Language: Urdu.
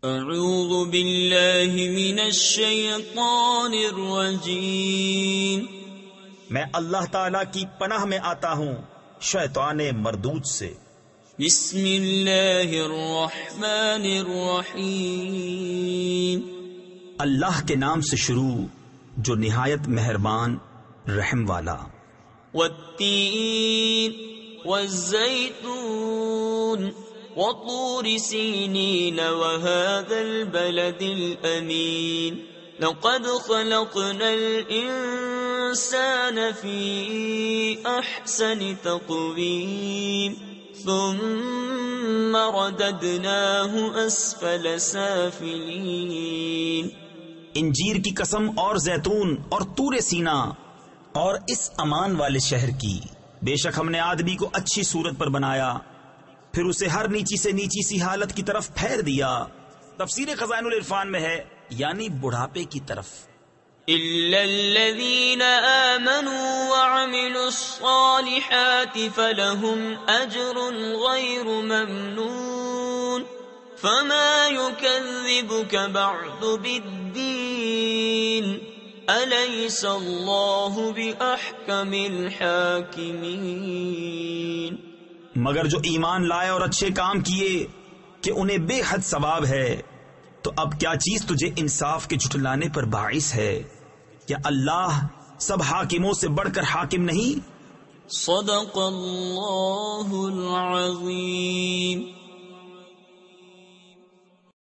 اعوذ باللہ من الشیطان الرجیم، میں اللہ تعالیٰ کی پناہ میں آتا ہوں شیطان مردود سے۔ بسم اللہ الرحمن الرحیم، اللہ کے نام سے شروع جو نہایت مہربان رحم والا۔ والتین والزیتون وطور سینین وهذا البلد الأمین، لقد خلقنا الإنسان في أحسن تقویم ثم رددناه اسفل سافلین۔ انجیر کی قسم اور زیتون اور طور سینا اور اس امان والے شہر کی، بے شک ہم نے آدمی کو اچھی صورت پر بنایا، پھر اسے ہر نیچی سے نیچی سی حالت کی طرف پھیر دیا۔ تفسیر خزائن العرفان میں ہے یعنی بڑھاپے کی طرف۔ إِلَّا الَّذِينَ آمَنُوا وَعَمِلُوا الصَّالِحَاتِ فَلَهُمْ أَجْرٌ غَيْرُ مَمْنُونٍ فَمَا يُكَذِّبُكَ بَعْدُ بِالدِّينِ أَلَيْسَ اللَّهُ بِأَحْكَمِ الْحَاكِمِينَ۔ مگر جو ایمان لائے اور اچھے کام کیے کہ انہیں بے حد ثواب ہے، تو اب کیا چیز تجھے انصاف کے جھٹلانے پر باعث ہے؟ کیا اللہ سب حاکموں سے بڑھ کر حاکم نہیں؟ صدق اللہ العظیم۔